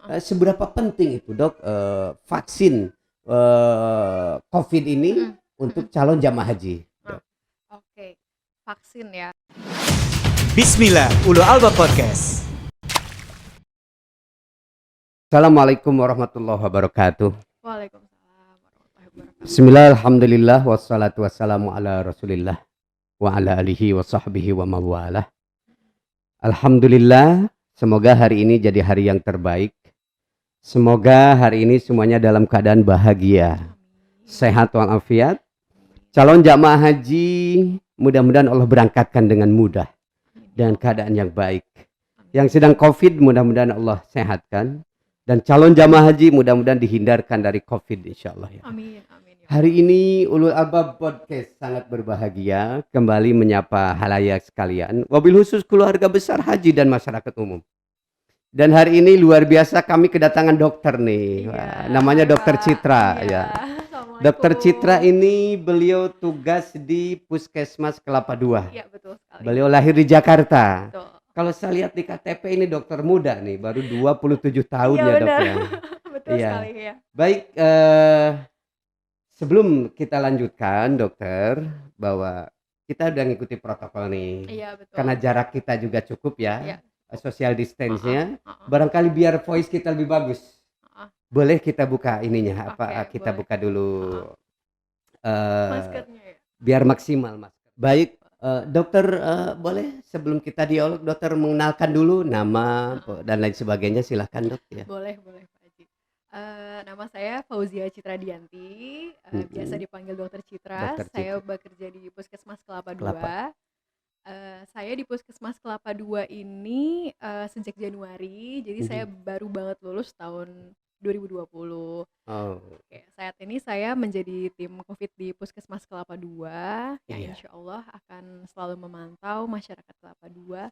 heeh. Seberapa penting itu Dok, vaksin COVID ini Mhm mhm. untuk calon jamaah haji, Nah, Dok? oke. Vaksin ya. Bismillah, Ulu Alba Podcast. Assalamualaikum warahmatullahi wabarakatuh. Waalaikumsalam warahmatullahi wabarakatuh. Bismillah, alhamdulillah, wassalatu wassalamu ala rasulillah wa ala alihi wa sahbihi wa mawalah. Alhamdulillah, semoga hari ini jadi hari yang terbaik. Semoga hari ini semuanya dalam keadaan bahagia, Amin. sehat walafiat. Amin. Calon jamaah haji, mudah-mudahan Allah berangkatkan dengan mudah Amin. dan keadaan yang baik. Amin. Yang sedang COVID, mudah-mudahan Allah sehatkan. Dan calon jamaah haji, mudah-mudahan dihindarkan dari COVID, insya Allah ya. Amin. Amin. Ya. Hari ini Ulul Albab Podcast sangat berbahagia kembali menyapa halayak sekalian, wabil khusus keluarga besar haji dan masyarakat umum. Dan hari ini luar biasa kami kedatangan dokter nih. Iya, Wah, namanya Dokter Pak. Citra Iya. ya. Assalamualaikum. Dokter Citra ini beliau tugas di Puskesmas Kelapa II. Iya, betul sekali. Beliau lahir di Jakarta. Betul. Kalau saya lihat di KTP ini dokter muda nih, baru 27 tahun Iya, ya Dok benar. ya. Betul Iya. sekali ya. Baik, sebelum kita lanjutkan dokter, bahwa kita udah ngikuti protokol nih. Iya, betul. Karena jarak kita juga cukup ya, Iya. social distance-nya. Heeh. Barangkali biar voice kita lebih bagus. Heeh. Boleh kita buka ininya, Oke, kita boleh. buka dulu Maskernya ya. biar maksimal mas. Baik, dokter, boleh sebelum kita dialog dokter mengenalkan dulu nama dan lain sebagainya, silahkan dok ya. Boleh Pak Haji. Nama saya Fauzia Citra Dianti, biasa dipanggil Dokter Citra. Dokter Saya Citra. bekerja di Puskesmas Kelapa II. Kelapa. Saya di Puskesmas Kelapa II ini sejak Januari, jadi saya baru banget lulus tahun 2020. Oh, Oke, saat ini saya menjadi tim COVID di Puskesmas Kelapa II, yang Iya. insya Allah akan selalu memantau masyarakat Kelapa II.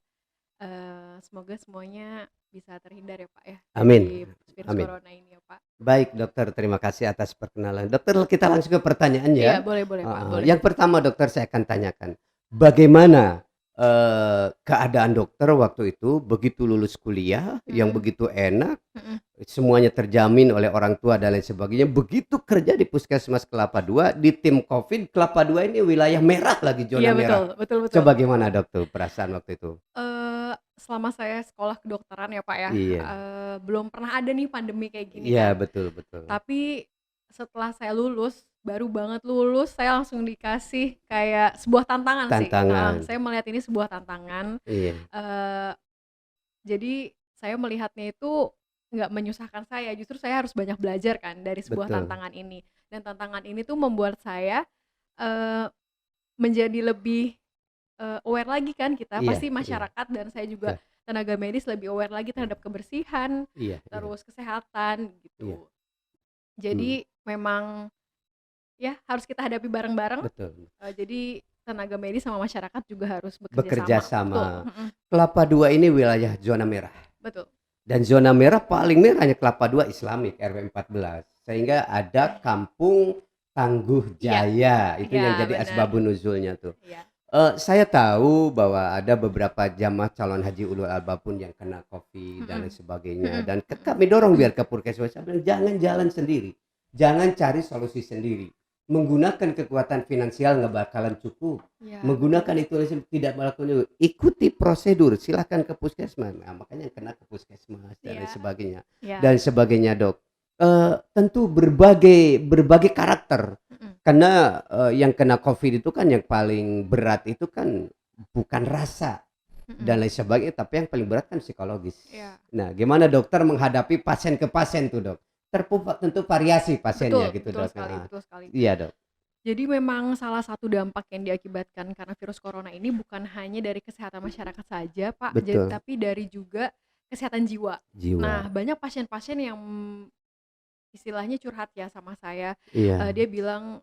Semoga semuanya bisa terhindar ya Pak ya Amin. dari virus Amin. corona ini ya Pak. Baik dokter, terima kasih atas perkenalan. Dokter, kita langsung ke pertanyaan Iya, ya. boleh Pak, boleh. Yang pertama dokter, saya akan tanyakan, bagaimana keadaan dokter waktu itu begitu lulus kuliah yang begitu enak, semuanya terjamin oleh orang tua dan lain sebagainya, begitu kerja di Puskesmas Kelapa II di tim COVID. Kelapa II ini wilayah merah lagi, zona Iya, merah. betul. Coba gimana dokter perasaan waktu itu? Selama saya sekolah kedokteran ya Pak ya, Iya. belum pernah ada nih pandemi kayak gini Iya, kan. betul. Tapi setelah saya lulus, baru banget lulus, saya langsung dikasih kayak sebuah tantangan sih. Tantangan. Saya melihat ini sebuah tantangan. Iya. Jadi saya melihatnya itu nggak menyusahkan saya, justru saya harus banyak belajar kan dari sebuah Betul. tantangan ini. Dan tantangan ini tuh membuat saya menjadi lebih aware lagi kan kita, Iya, pasti iya. masyarakat dan saya juga tenaga medis lebih aware lagi terhadap kebersihan, Iya. terus kesehatan gitu. Iya. Jadi memang ya harus kita hadapi bareng-bareng. Betul. Jadi tenaga medis sama masyarakat juga harus Bekerja sama. sama. Kelapa II ini wilayah zona merah. Betul. Dan zona merah paling merahnya Kelapa II Islamik RW 14. Sehingga ada Kampung Tangguh Jaya. Itu Iya, yang jadi benar. asbabun nuzulnya tuh. Iya. Saya tahu bahwa ada beberapa jamaah calon haji ulul albab pun yang kena COVID dan lain sebagainya. Dan kami dorong biar ke Puskesmas, saya bilang, jangan jalan sendiri. Jangan cari solusi sendiri. Menggunakan kekuatan finansial nggak bakalan cukup. Ya, Menggunakan itu tidak melakukan, ikuti prosedur, silahkan ke puskesmas. Nah, makanya kena ke puskesmas dan lain sebagainya. Ya. Dan sebagainya dok. Tentu berbagai karakter. Karena yang kena COVID itu kan yang paling berat itu kan bukan rasa dan lain sebagainya, tapi yang paling berat kan psikologis. Ya. Nah, gimana dokter menghadapi pasien ke pasien tuh dok? Tentu variasi pasiennya gitu dok. Betul sekali. Iya dok. Jadi memang salah satu dampak yang diakibatkan karena virus corona ini bukan hanya dari kesehatan masyarakat saja Pak, tapi dari juga kesehatan jiwa. Nah, banyak pasien-pasien yang istilahnya curhat ya sama saya. Iya. Dia bilang,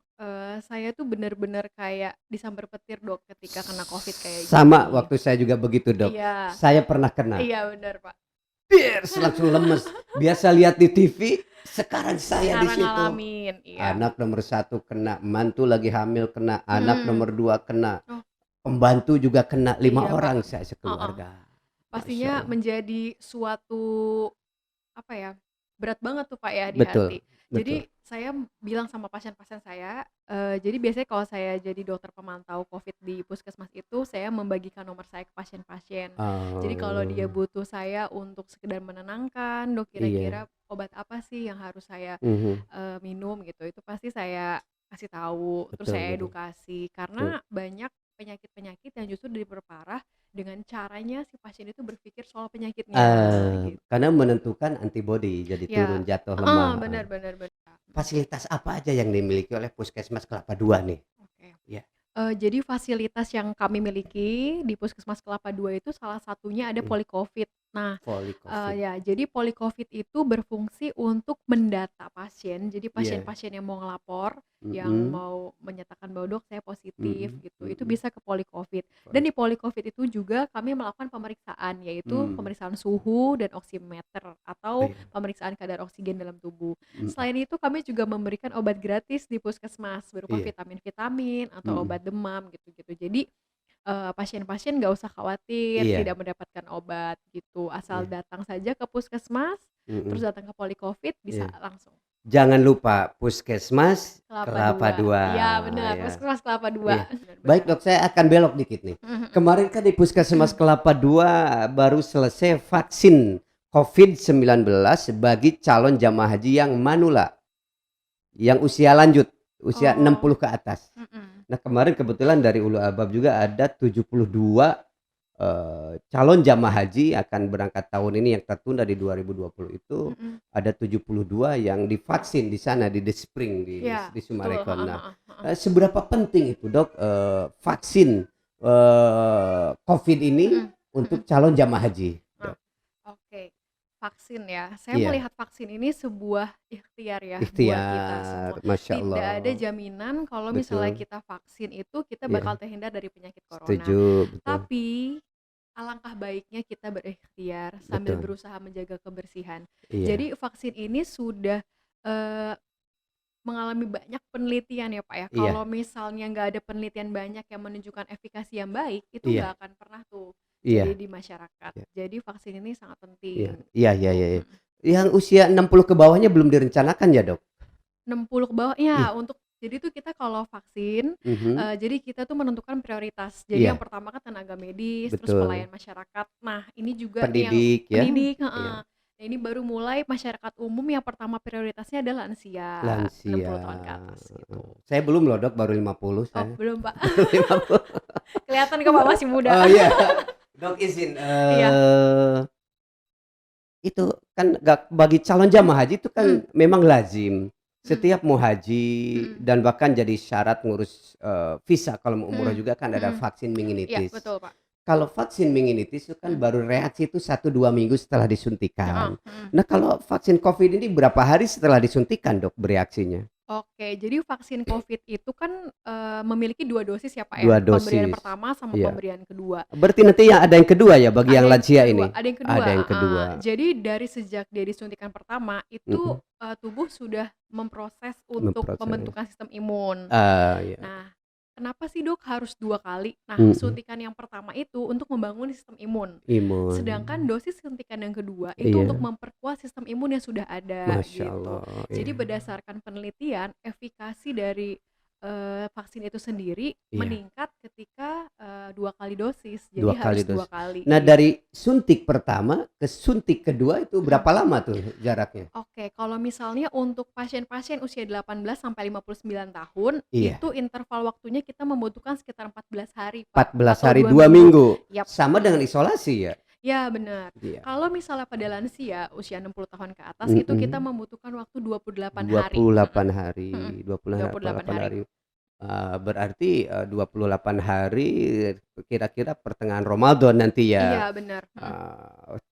saya tuh benar-benar kayak disambar petir dok ketika kena COVID kayak Sama gini. waktu saya juga begitu dok. Iya. Saya pernah kena. Iya benar Pak. Langsung lemes. Biasa lihat di TV, sekarang saya di situ. Ngalamin, iya. Anak nomor 1 kena, mantu lagi hamil kena, anak nomor 2 kena, pembantu juga kena, 5 orang saya sekeluarga. Pastinya menjadi suatu apa ya, berat banget tuh Pak ya di Betul, hati. betul. Jadi saya bilang sama pasien-pasien saya, jadi biasanya kalau saya jadi dokter pemantau COVID di puskesmas itu, saya membagikan nomor saya ke pasien-pasien. Jadi kalau dia Oh, butuh saya untuk sekedar menenangkan, "Dok, iya. kira-kira obat apa sih yang harus saya, Mhm. minum?" Gitu, itu pasti saya kasih tahu, terus Betul, saya betul, edukasi. betul. Karena banyak penyakit-penyakit yang justru diperparah dengan caranya si pasien itu berpikir soal penyakitnya, gitu. Karena menentukan antibodi jadi turun, Ya, jatuh, heeh, lemah, heeh. benar benar benar. Fasilitas apa aja yang dimiliki oleh Puskesmas Kelapa II nih? Oke. Iya, Jadi fasilitas yang kami miliki di Puskesmas Kelapa II itu salah satunya ada mhm, Polikovit. Nah, Voli Covid. ya jadi Polikovit itu berfungsi untuk mendata pasien. Jadi Iya, pasien-pasien yang mau ngelapor, yang mhm, mau menyatakan bahwa, "Dok, saya positif," mhm, gitu, itu mhm, bisa ke Polikovit. Dan Voli di Polikovit itu juga kami melakukan pemeriksaan, yaitu mmm, pemeriksaan suhu dan oximeter oh atau iya, pemeriksaan kadar oksigen dalam tubuh. mhm, Selain itu kami juga memberikan obat gratis di puskesmas berupa iya, vitamin-vitamin atau mhm, obat demam gitu-gitu. Jadi, pasien-pasien nggak usah khawatir iya, tidak mendapatkan obat gitu, asal iya, datang saja ke puskesmas, terus mhm, datang ke Polikovit bisa iya. langsung. Jangan lupa Puskesmas Kelapa Kelapa II, II, iya benar, ya. puskesmas Kelapa II, Iya. benar Baik benar. Dok, saya akan belok dikit nih. Mhm mhm. Kemarin kan di Puskesmas Kelapa II baru selesai vaksin COVID-19 bagi calon jamaah haji yang manula, yang usia lanjut, usia Oh, 60 ke atas. mhm Nah kemarin kebetulan dari Ulu Albab juga ada 72 calon jamaah haji akan berangkat tahun ini yang tertunda di 2020 itu, mhm. ada 72 yang divaksin di sana di Despring Iya, di betul, Summarecon. heeh Nah, heeh heeh. seberapa penting itu Dok, vaksin, COVID ini Mhm mhm. untuk calon jamaah haji, Nah, Dok? oke. Vaksin ya, saya Iya, melihat vaksin ini sebuah ikhtiar ya buat kita ikhtiar, semua. Masya Tidak ada Allah, jaminan kalau misalnya betul, kita vaksin itu kita iya, bakal terhindar dari penyakit corona. setuju, betul, Tapi alangkah baiknya kita berikhtiar sambil betul, berusaha menjaga kebersihan. iya, Jadi vaksin ini sudah, eee, mengalami banyak penelitian ya, Pak, ya. Kalau iya, misalnya nggak ada penelitian banyak yang menunjukkan efikasi yang baik, itu iya, nggak akan pernah tuh jadi iya, di masyarakat. iya. Jadi vaksin ini sangat Iya, penting iya, iya, gitu, iya, iya. Yang usia 60 ke bawahnya belum direncanakan ya, Dok? 60 ke bawah Iya, iya, untuk jadi tuh kita kalau vaksin, mhm, jadi kita tuh menentukan prioritas. Jadi yang iya, pertama kan tenaga medis, terus betul. pelayan masyarakat. Nah, ini juga nih yang Pendidik ya, pendidik iya, heeh. Nah, ini baru mulai masyarakat umum yang pertama prioritasnya adalah lansia, lansia, 60 tahun ke atas gitu. saya belum loh, Dok, baru 50 Oh, saya. belum, Pak. Baru 50. Kelihatan kok, Pak, masih muda. Oh, iya. Dok, izin, Iya, itu kan bagi calon jamaah haji itu kan mhm memang lazim, mhm setiap mau haji mhm dan bahkan jadi syarat ngurus, visa kalau mau umroh mhm juga kan ada mhm. vaksin Iya, meningitis. betul, Pak. Kalau vaksin meningitis itu kan Mhm, baru reaksi itu 1-2 minggu setelah heeh, disuntikan. mhm. Nah kalau vaksin Covid ini berapa hari setelah disuntikan Dok bereaksinya? Oke, jadi vaksin COVID itu kan, memiliki 2 dosis ya, Pak, ya? 2 Pemberian dosis, pertama sama iya. pemberian kedua. Berarti nanti ya ada yang kedua ya bagi yang lansia ini? Ada yang kedua, Ada yang heeh. kedua, Jadi dari sejak dia disuntikan pertama, itu, mhm, tubuh sudah memproses untuk memproses, pembentukan sistem imun. iya, Nah, kenapa sih, Dok, harus 2 kali? Nah, mhm, suntikan yang pertama itu untuk membangun sistem imun, imun, sedangkan dosis suntikan yang kedua itu untuk iya, memperkuat sistem imun yang sudah ada, Masya gitu. Allah, Jadi iya, berdasarkan penelitian, efikasi dari, vaksin itu sendiri iya. meningkat ketika, 2 kali dosis, jadi 2 kali harus 2 dosis. kali, Nah gitu. dari suntik pertama ke suntik kedua itu Mhm. berapa lama tuh jaraknya? Oke, kalau misalnya untuk pasien-pasien usia 18 sampai 59 tahun, Iya. itu interval waktunya kita membutuhkan sekitar 14 hari, Pak, 14 atau hari 2 2 minggu. minggu, Yap, sama dengan mhm. isolasi ya? Ya, benar. Iya, Kalau misalnya pada lansia usia 60 tahun ke atas, itu kita mhm, membutuhkan waktu 28 hari, 28 mhm, hari, 28 28 hari. hari, berarti, 28 hari kira-kira pertengahan Ramadan nanti ya, Iya, benar,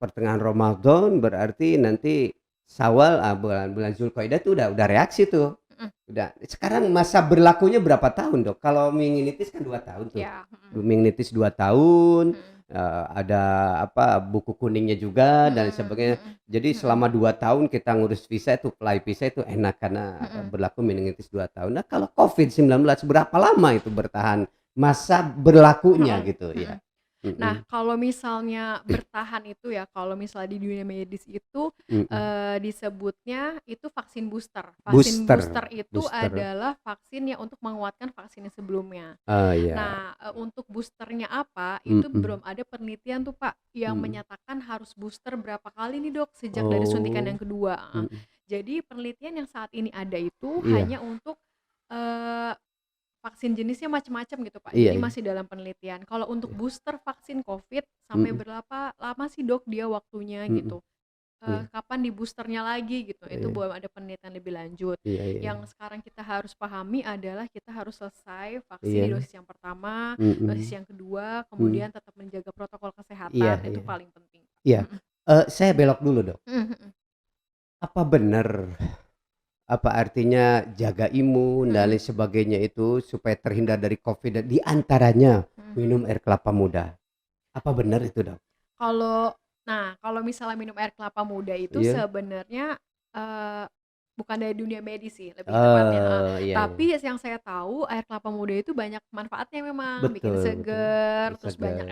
pertengahan Ramadan berarti nanti Syawal, bulan Zulqa'dah tuh udah reaksi tuh, mhm, udah. Sekarang masa berlakunya berapa tahun Dok? Kalau meningitis kan 2 tahun tuh, iya, mhm, meningitis 2 tahun, mhm, ada apa, buku kuningnya juga dan mhm sebagainya. mhm Jadi mhm selama 2 tahun kita ngurus visa itu, apply visa itu enak karena, mhm. berlaku meningitis 2 tahun. Nah kalau COVID-19 berapa lama itu bertahan masa berlakunya Mhm gitu mhm. ya? Nah, kalau misalnya bertahan itu ya, kalau misalnya di dunia medis itu disebutnya itu vaksin booster. Vaksin booster itu adalah vaksin yang untuk menguatkan vaksin yang sebelumnya. Iya. Nah, untuk boosternya apa, itu belum ada penelitian tuh Pak, yang menyatakan harus booster berapa kali nih Dok, sejak dari suntikan yang kedua. Jadi penelitian yang saat ini ada itu hanya untuk vaksin jenisnya macam-macam gitu Pak, jadi masih dalam penelitian. Kalau untuk booster vaksin COVID sampai berapa lama sih Dok dia waktunya gitu? Kapan di boosternya lagi gitu, itu belum ada penelitian lebih lanjut. Yang sekarang kita harus pahami adalah kita harus selesai vaksin di dosis yang pertama, dosis yang kedua, kemudian tetap menjaga protokol kesehatan, itu paling penting. Iya, saya belok dulu Dok. Apa benar, apa artinya jaga imun dan lain sebagainya itu supaya terhindar dari COVID, di antaranya minum air kelapa muda. Apa benar itu Dok? Kalau misalnya minum air kelapa muda itu sebenarnya bukan dari dunia medis sih lebih tepatnya. Tapi yang saya tahu air kelapa muda itu banyak manfaatnya memang, bikin seger, terus banyak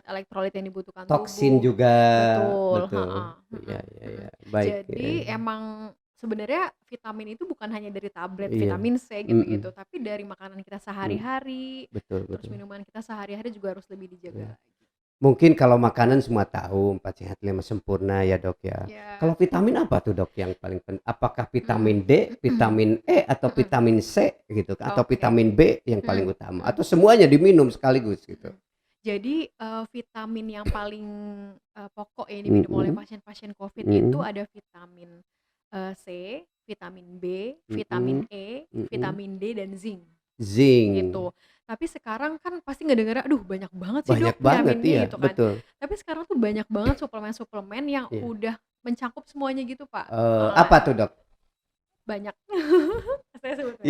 elektrolit yang dibutuhkan Toksin tubuh. juga. Betul. Iya. Baik. Jadi emang sebenarnya vitamin itu bukan hanya dari tablet vitamin C gitu-gitu, tapi dari makanan kita sehari-hari. Terus minuman kita sehari-hari juga harus lebih dijaga lagi. Mungkin kalau makanan semua tahu 4 sehat 5 sempurna ya Dok ya. Kalau vitamin apa tuh Dok yang paling penting? Apakah vitamin D, vitamin E atau vitamin C gitu atau vitamin B yang paling utama atau semuanya diminum sekaligus gitu? Jadi vitamin yang paling pokok yang diminum oleh pasien-pasien COVID itu ada vitamin C, vitamin B, vitamin E, vitamin D dan zinc gitu. Tapi sekarang kan pasti ngedengar, aduh banyak banget sih Dok vitaminnya gitu kan. Tapi sekarang tuh banyak banget suplemen-suplemen yang udah mencakup semuanya gitu Pak. Apa tuh Dok? Banyak. Saya sebut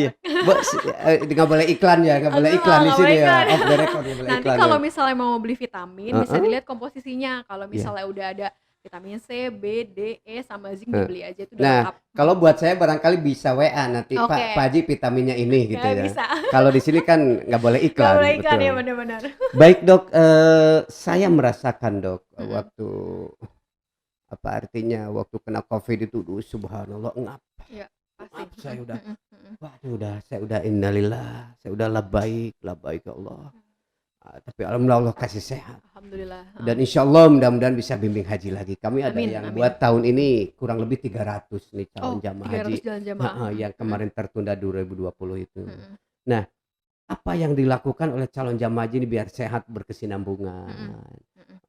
nggak boleh iklan ya, nggak boleh iklan di sini ya. Off the record, nggak boleh Nanti iklan kalau ya. misalnya mau beli vitamin bisa dilihat komposisinya. Kalau misalnya udah ada vitamin C, B, D, E sama zinc dibeli aja itu udah lengkap. Kalau buat saya barangkali bisa WA nanti Pak Haji vitaminnya ini gitu ya. Bisa. Kalau di sini kan nggak boleh iklan. Nggak boleh iklan ya benar-benar. Baik Dok, saya merasakan Dok waktu apa artinya waktu kena COVID itu subhanallah ngap. Iya, pasti. Saya udah innalillah, saya udah labbaik ya Allah. Tapi alhamdulillah Allah kasih sehat. Alhamdulillah. Dan insya Allah mudah-mudahan bisa bimbing haji lagi. Kami ada yang buat tahun ini kurang lebih 300 nih calon jamaah haji. Yang kemarin tertunda 2020 itu. Nah, apa yang dilakukan oleh calon jamaah haji ini biar sehat berkesinambungan?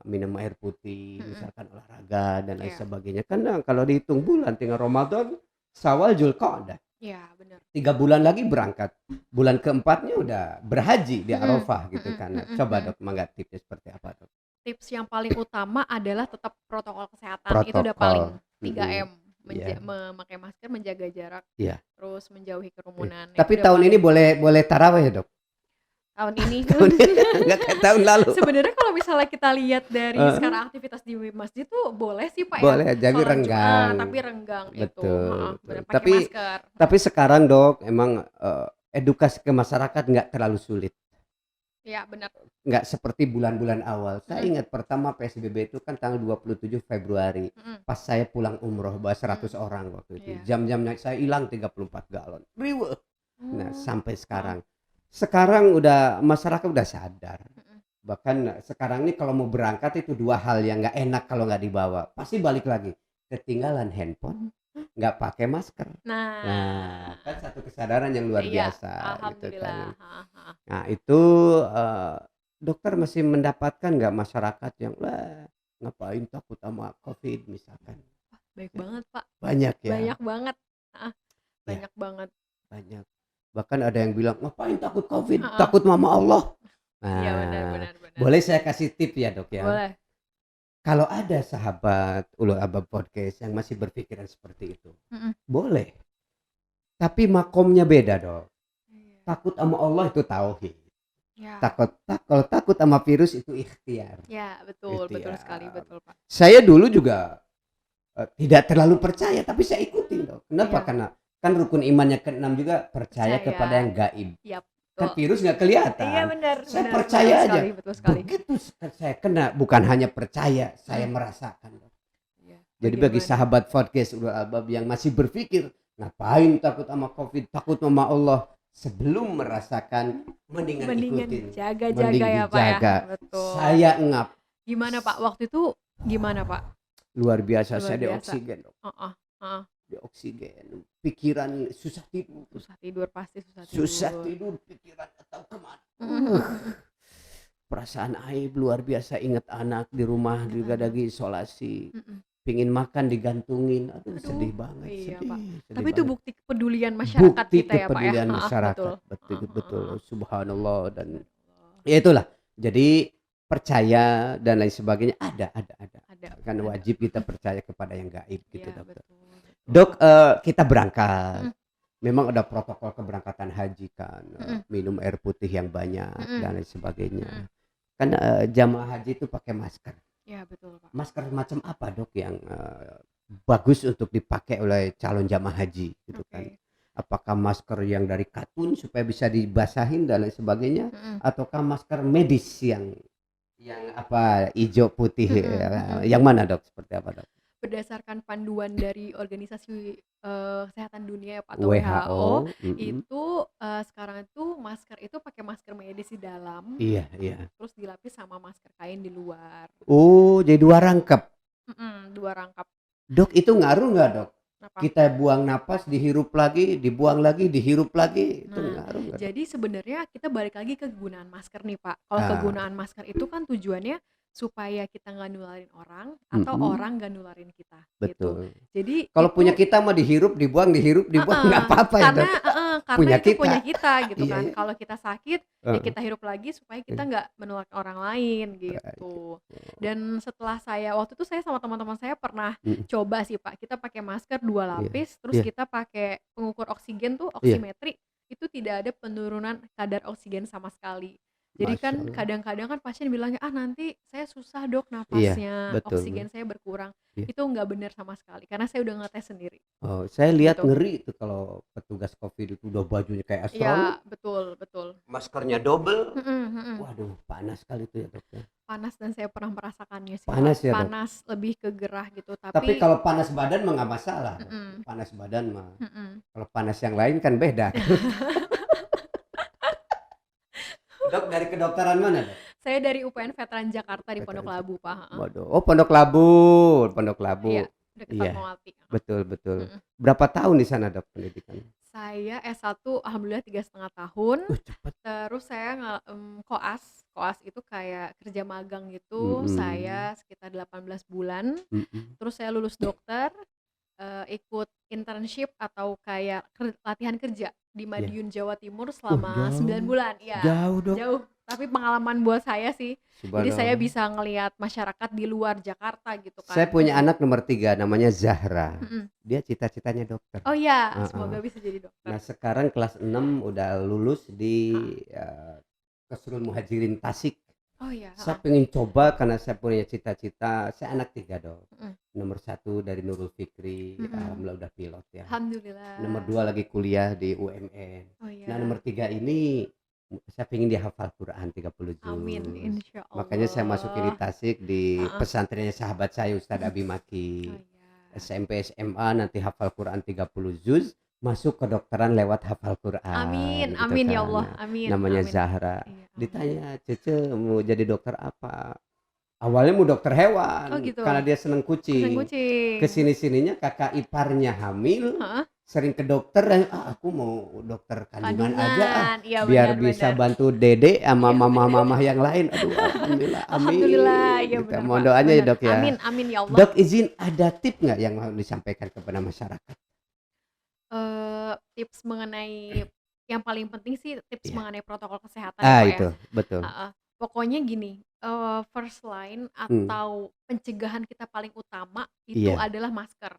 Minum air putih, misalkan olahraga dan lain sebagainya. Karena kalau dihitung bulan tinggal Ramadan, Syawal, Dzulqa'dah. Iya benar. 3 bulan lagi berangkat. Bulan keempatnya udah berhaji di Arafah gitu kan. Coba Dok, mangga tipsnya seperti apa Dok? Tips yang paling utama adalah tetap protokol kesehatan. Itu udah paling 3M. Memakai masker, menjaga jarak, terus menjauhi kerumunan. Tapi tahun ini boleh tarawih ya Dok? Tahun ini nggak kayak tahun lalu. Sebenarnya kalau misalnya kita lihat dari sekarang aktivitas di masjid tuh boleh sih Pak boleh, jadi renggang. Tapi renggang betul. Pakai masker. Tapi sekarang Dok emang edukasi ke masyarakat nggak terlalu sulit. Iya benar. Nggak seperti bulan-bulan awal. Saya ingat pertama PSBB itu kan tanggal 27 Februari. Pas saya pulang umroh bawa 100 orang waktu itu. Jam-jamnya saya hilang 34 galon. Riweuh. Nah sampai sekarang udah masyarakat udah sadar. Bahkan sekarang ini kalau mau berangkat itu 2 hal yang nggak enak kalau nggak dibawa. Pasti balik lagi. Ketinggalan handphone, nggak pakai masker. Nah, kan satu kesadaran yang luar biasa. Alhamdulillah. Gitu kan. Nah itu dokter masih mendapatkan nggak masyarakat yang ngapain takut sama COVID misalkan? Baik banget Pak. Banyak ya. Banyak banget. Banyak banget. Banyak. Bahkan ada yang bilang ngapain takut COVID, takut mama Allah. Nah, ya, benar. Boleh saya kasih tip ya Dok ya? Boleh. Kalau ada sahabat Ulul Albab Podcast yang masih berpikiran seperti itu, boleh. Tapi makomnya beda Dok. Takut sama Allah itu tauhid. Kalau takut sama virus itu ikhtiar. Ya betul sekali, betul Pak. Saya dulu juga tidak terlalu percaya, tapi saya ikutin Dok. Kenapa? Karena kan rukun imannya ke-6 juga percaya kepada yang gaib. Kan virus nggak kelihatan. Iya benar. Saya benar, percaya betul aja. sekali, betul sekali. Begitu saya kena, bukan hanya percaya, saya merasakan. Iya, Jadi bagi sahabat podcast Ulul Albab yang masih berpikir, ngapain takut sama COVID, takut sama Allah, sebelum merasakan mendingan ikutin. Jaga-jaga ya Pak dijaga. ya. Betul. Saya ngap. Gimana Pak waktu itu? Gimana Pak? Luar biasa, Luar saya di biasa. oksigen. Di oksigen, pikiran susah tidur. Pasti susah tidur. Susah tidur, pikiran atau kemana. Perasaan aib luar biasa, ingat anak di rumah juga lagi isolasi. Pingin makan digantungin, aduh sedih banget. Iya, sedih, Pak. sedih Tapi itu banget. bukti kepedulian masyarakat Bukti kita ya Pak ya. kepedulian masyarakat, Betul. betul, subhanallah. Dan ya itulah, jadi percaya dan lain sebagainya ada. Kan wajib kita percaya kepada yang gaib gitu, Iya, dokter. betul. Dok, kita berangkat. Memang ada protokol keberangkatan haji kan, minum air putih yang banyak dan lain sebagainya. Kan jamaah haji itu pakai masker. Ya betul Pak. Masker macam apa dok yang bagus untuk dipakai oleh calon jamaah haji gitu kan? Apakah masker yang dari katun supaya bisa dibasahin dan lain sebagainya, ataukah masker medis yang apa hijau putih, yang mana dok? Seperti apa dok? Berdasarkan panduan dari Organisasi Kesehatan Dunia ya Pak, atau WHO, itu sekarang itu masker itu pakai masker medis di dalam, Iya. terus dilapis sama masker kain di luar. Oh, jadi 2 rangkap. 2 rangkap. Dok, itu ngaruh nggak dok? Kenapa? Kita buang napas, dihirup lagi, dibuang lagi, dihirup lagi, itu ngaruh nggak? Jadi sebenarnya kita balik lagi ke kegunaan masker nih Pak. Kalau kegunaan masker itu kan tujuannya supaya kita nggak nularin orang atau orang nggak nularin kita. Betul. Gitu. Jadi kalau punya kita mau dihirup, dibuang nggak apa-apa ya dok. Karena itu punya kita gitu kan. Iya. Kalau kita sakit ya kita hirup lagi supaya kita nggak menularkan orang lain gitu. Dan setelah waktu itu saya sama teman-teman saya pernah coba sih Pak, kita pakai masker 2 lapis, terus kita pakai pengukur oksigen tuh, oximetry, itu tidak ada penurunan kadar oksigen sama sekali. Jadi kan kadang-kadang kan pasien bilangnya, nanti saya susah dok napasnya, oksigen saya berkurang. Itu nggak benar sama sekali, karena saya udah ngetes sendiri. Oh, saya lihat ngeri itu kalau petugas COVID itu udah bajunya kayak astronot. Iya, betul. Maskernya double. Waduh, panas sekali itu ya dok. Panas, dan saya pernah merasakannya sih. Panas ya dok? Panas, lebih ke gerah gitu. Tapi kalau panas badan mah nggak masalah. Panas badan mah. Kalau panas yang lain kan beda. Dok, dari kedokteran mana dok? Saya dari UPN Veteran Jakarta di Pondok Labu Pak. Waduh, Pondok Labu. Iya, dekat Fatmawati. Betul. Berapa tahun di sana dok pendidikan? Saya S1 alhamdulillah 3,5 tahun. Cepet. Terus saya koas itu kayak kerja magang gitu. Saya sekitar 18 bulan. Terus saya lulus dokter, ikut internship atau kayak latihan kerja di Madiun Jawa Timur selama 9 bulan. Ya, jauh. Tapi pengalaman buat saya sih. Jadi saya bisa ngelihat masyarakat di luar Jakarta gitu kan. Saya punya anak nomor 3 namanya Zahra. Dia cita-citanya dokter. Oh iya, semoga bisa jadi dokter. Nah sekarang kelas 6 udah lulus di Qasrul Muhajirin Tasik. Oh iya. Saya pengen coba karena saya punya cita-cita. Saya anak 3 dok. Nomor 1 dari Nurul Fikri, alhamdulillah udah pilot ya. Alhamdulillah. Nomor 2 lagi kuliah di UMN. Oh iya. Nah nomor 3 ini saya pengen dia hafal Quran 30 juz. Amin, insya Allah. Makanya saya masukin di Tasik di pesantrennya sahabat saya Ustadz Abi Maki. SMP SMA nanti hafal Quran 30 juz, masuk kedokteran lewat hafal Quran. Amin, gitu amin kan. ya Allah, amin. Namanya amin. Zahra. Iya, Ditanya, Cece mau jadi dokter apa? Awalnya mau dokter hewan, gitu. karena dia seneng kucing. Kesini-sininya kakak iparnya hamil, sering ke dokter, aku mau dokter kandungan aja, iya, biar benar, bisa benar. bantu dede sama mama-mama yang lain. Aduh, alhamdulillah, amin. Alhamdulillah, ya Kita benar, mohon Pak, doanya ya benar. dok ya. Amin, amin ya Allah. Dok, izin ada tip nggak yang mau disampaikan kepada masyarakat? Tips mengenai yang paling penting sih tips mengenai protokol kesehatan itu, betul. Pokoknya gini, first line atau pencegahan kita paling utama itu adalah masker.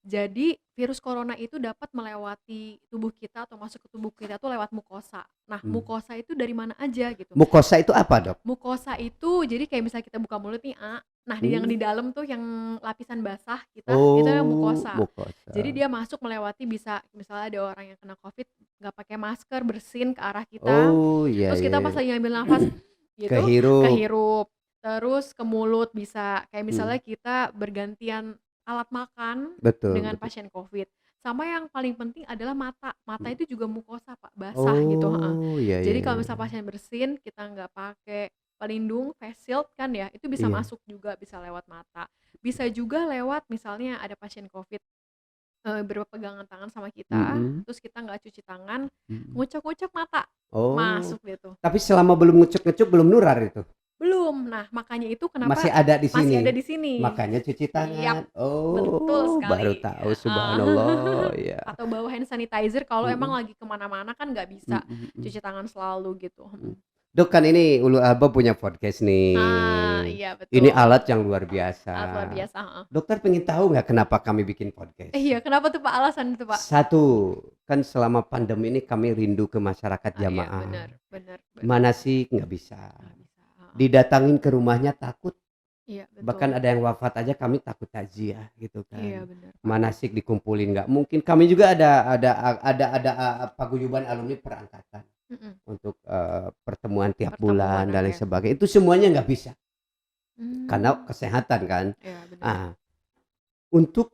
Jadi virus corona itu dapat melewati tubuh kita atau masuk ke tubuh kita tuh lewat mukosa. Nah, mukosa itu dari mana aja gitu. Mukosa itu apa dok? Mukosa itu jadi kayak misalnya kita buka mulut nih, nah yang di dalam tuh yang lapisan basah kita itu yang mukosa. Jadi dia masuk melewati, bisa misalnya ada orang yang kena COVID nggak pakai masker, bersin ke arah kita. Oh, iya Terus iya kita pas iya. lagi ngambil nafas gitu, Kehirup. kehirup. Terus ke mulut bisa. Kayak misalnya Hmm. kita bergantian alat makan Betul dengan betul. pasien COVID. Sama yang paling penting adalah mata. Mata Hmm. itu juga mukosa, Pak, basah gitu, heeh. Oh, iya iya Jadi kalau iya. misal pasien bersin, kita nggak pakai pelindung face shield kan ya, itu bisa Iya. masuk juga, bisa lewat mata. Bisa juga lewat misalnya ada pasien COVID berpegangan tangan sama kita, Mhm. terus kita nggak cuci tangan, Mhm. ngucek-ngucek mata, Oh, masuk deh tuh. tapi selama belum ngucek-ngucek belum nular itu? Belum. Nah, makanya itu Masih kenapa ada di masih ada sini? di sini. Makanya cuci Yap, tangan. betul Oh, baru sekali, tahu, heeh. subhanallah, ya. Atau bawa hand sanitizer kalau emang Mhm. lagi kemana-mana kan nggak bisa Mhm mhm. cuci tangan selalu gitu, Mhm. Dok, kan ini Ulul Albab punya podcast Nah, nih. iya Ini betul. alat yang luar biasa. Alat luar biasa, heeh. Dokter pengen tahu nggak kenapa kami bikin podcast? Iya, kenapa tuh Pak alasan itu Pak? Satu, kan selama pandemi ini kami rindu ke masyarakat Iya jamaah. benar benar benar. Manasik nggak bisa. Nggak bisa, heeh. Didatangin ke rumahnya takut. Iya Bahkan betul. ada yang wafat aja kami takut takziah gitu Iya kan. benar Pak. Manasik dikumpulin nggak mungkin. Kami juga ada paguyuban alumni perangkatan untuk pertemuan tiap Pertemuan, bulan dan lain oke. sebagainya. Itu semuanya nggak bisa karena Mmm. kesehatan kan. Iya benar. Ah, untuk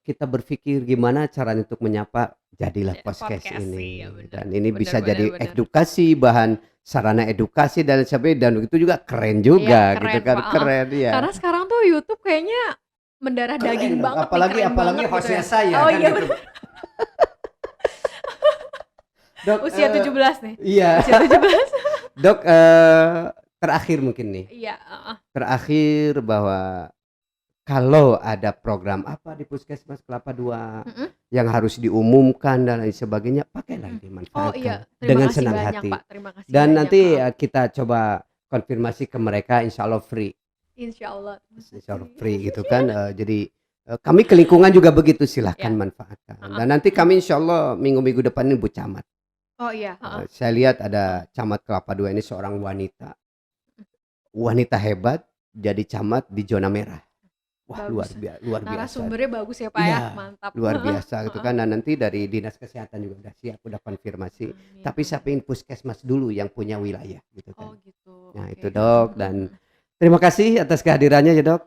kita berpikir gimana caranya untuk menyapa, jadilah podcast Podcast, iya ini. benar. Dan ini Benar bisa benar jadi benar. edukasi, bahan sarana edukasi dan lain sebagainya, dan itu juga keren Iya juga gitu keren kan, Pak, heeh. keren ya. Karena sekarang tuh YouTube kayaknya mendarah Keren daging dong, banget nih, apalagi keren banget gitu hostnya ya. saya Oh kan iya gitu. benar. Dok, Usia 17 nih, iya. usia 17. Dok, terakhir mungkin nih, Iya, heeh. terakhir bahwa kalau ada program apa di Puskesmas Kelapa II yang harus diumumkan dan lain sebagainya, pakailah ini, Oh iya, manfaatkan terima dengan kasih senang banyak hati. Pak, terima kasih Dan banyak, nanti heeh. kita coba konfirmasi ke mereka, insya Allah free. Insyaallah. Insya Allah free gitu kan. Jadi kami ke lingkungan juga begitu, silahkan Ya. manfaatkan. Heeh. Dan nanti kami insya Allah minggu-minggu depan ini Bu Camat. Oh iya, heeh. Saya lihat ada Camat Kelapa II ini seorang wanita. Wanita hebat jadi camat di zona merah. Wah, Bagus. luar biasa. Narasumbernya bagus ya Pak Iya, ya, mantap. luar biasa gitu Heeh. kan. Dan nanti dari Dinas Kesehatan juga udah siap, udah konfirmasi. Amin, Tapi saya amin. pengen Puskesmas dulu yang punya wilayah gitu Oh kan. gitu, Nah oke. itu Dok, dan terima kasih atas kehadirannya ya Dok.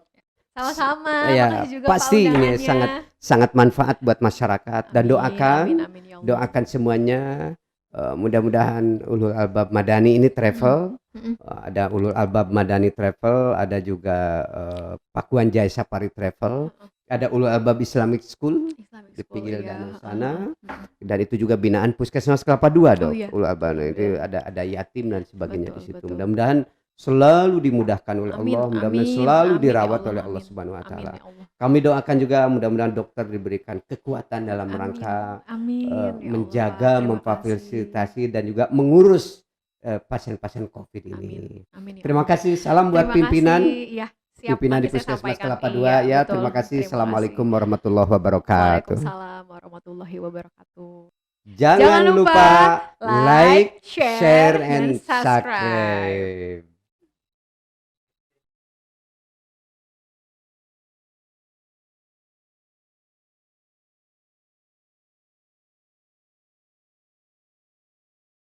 Sama-sama, Ya, makasih juga Pak pasti ini undangannya. sangat manfaat buat masyarakat. Dan Amin, doakan, amin, amin ya Allah. doakan semuanya, mudah-mudahan Ulul Albab Madani ini travel. Ada Ulul Albab Madani Travel, ada juga Pakuan Jaya Safari Travel, ada Ulul Albab Islamic School Islamic di School, pinggir iya, danau heeh, sana. heeh. Dan itu juga binaan Puskesmas Kelapa II Oh Dok. iya. Ulul Albab itu Iya. ada yatim dan sebagainya di Betul, situ. betul. Mudah-mudahan selalu dimudahkan oleh Amin, Allah, mudah-mudahan amin, selalu amin ya dirawat Allah, oleh Allah amin. Subhanahu wa Amin taala. ya Allah. Kami doakan juga mudah-mudahan dokter diberikan kekuatan dalam Amin, rangka amin ya Allah, menjaga, terima memfasilitasi dan juga mengurus pasien-pasien COVID Amin, ini. amin ya Terima Allah. kasih, salam buat Terima pimpinan. kasih, iya siap Pimpinan nanti di saya Puskesmas sampaikan. Kelapa II Iya ya. betul, Terima kasih. terima Assalamualaikum kasih. warahmatullahi wabarakatuh. Waalaikumsalam warahmatullahi wabarakatuh. Jangan lupa like, share, and subscribe. subscribe.